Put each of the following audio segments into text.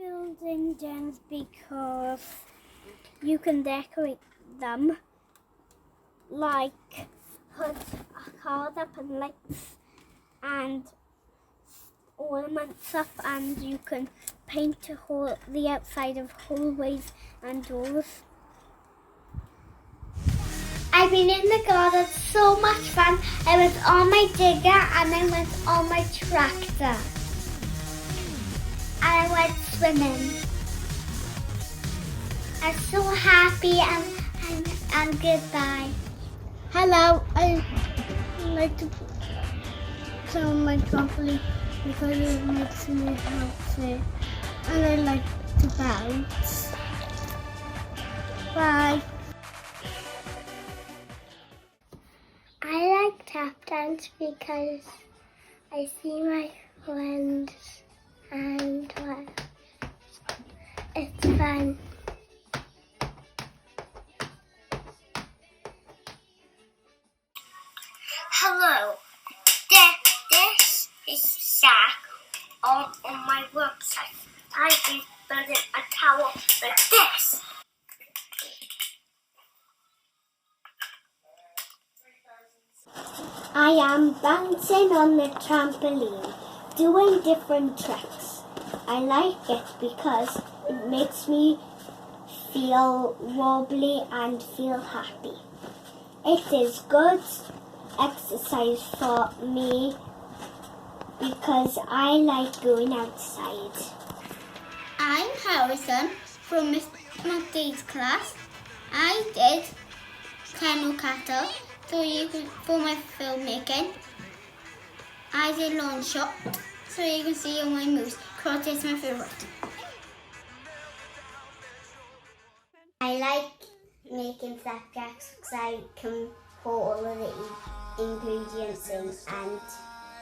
building gens because you can decorate them, like put cards up and lights and ornaments up, and you can paint the outside of hallways and doors. I've been in the garden, so much fun. I was on my digger and I went on my tractor. I went swimming. I'm so happy and goodbye. Hello, I like to play on my trampoline because it makes me healthy, and I like to bounce. Bye. I like tap dance because I see my friends and it's fun. Hello, this is Zach on my website. I am building a tower like this. I am bouncing on the trampoline, doing different tricks. I like it because it makes me feel wobbly and feel happy. It is good exercise for me because I like going outside. I'm Harrison from Miss McDay's class. I did kennel cattle for my filmmaking. I did lawn shot so you can see all my moves. Karate is my favourite. I like making flapjacks because I can pour all of the ingredients in and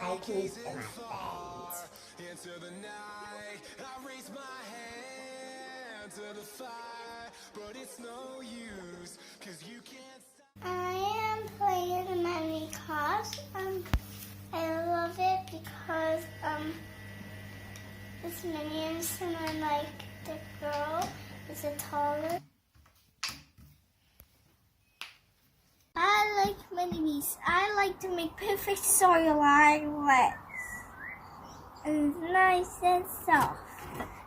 I can eat them at the end. Into the night, I raise my hand to the fire, but it's no use, 'cause you can't stop. I am playing many cars. I love it because it's minions and I like the girl is a taller. I like mini-me's. I like to make perfect soil like this. And it's nice and soft.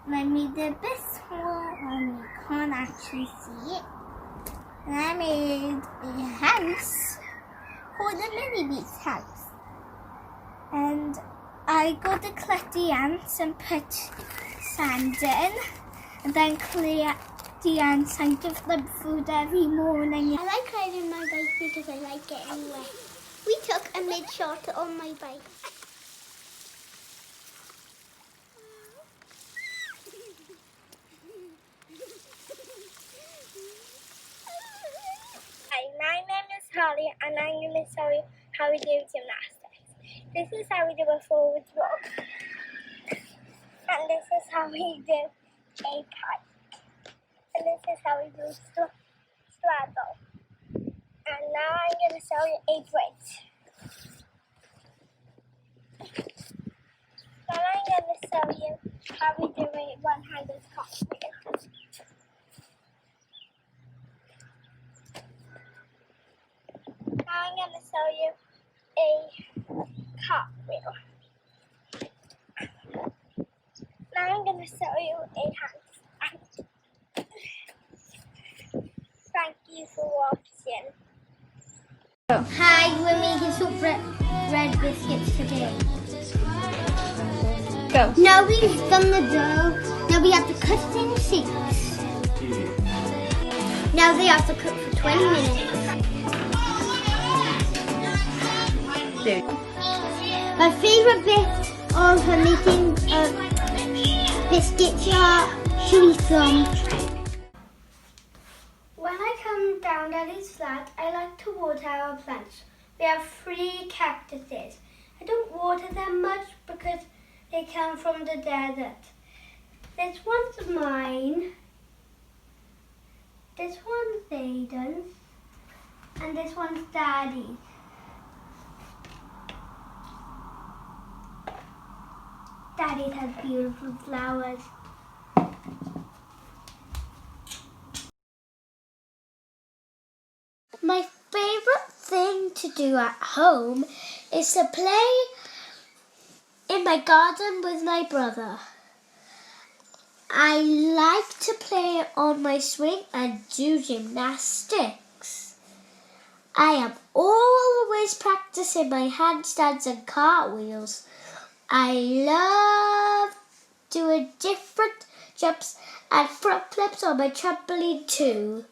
And I made the best one and you can't actually see it. And I made a house called the mini-me's house. And I got to collect the ants and put sand in. And then clear the ants and give them food every morning. I like riding my bike because I like getting wet. We took a mid-shot on my bike. Hi, my name is Holly and I'm going to show you how we do gymnastics. This is how we do a forward roll. And this is how we do a pike. And this is how we do straddle. And now I'm going to show you a bridge. Now I'm going to show you how we do a one-handed cartwheel. Now I'm going to show you a cartwheel. Now I'm going to show you a handstand. Thank you for watching. Hi, we're making shortbread biscuits today. Go. Now we've done the dough. Now we have to cut it in shapes. Now they have to cook for 20 minutes. My favourite bit of making biscuits are chewy thumb. When I come down Daddy's flat, I like to water our plants. We have 3 cactuses. I don't water them much because they come from the desert. This one's mine, this one's Aiden's, and this one's Daddy's. Daddy has beautiful flowers. to do at home is to play in my garden with my brother. I like to play on my swing and do gymnastics. I am always practicing my handstands and cartwheels. I love doing different jumps and front flips on my trampoline too.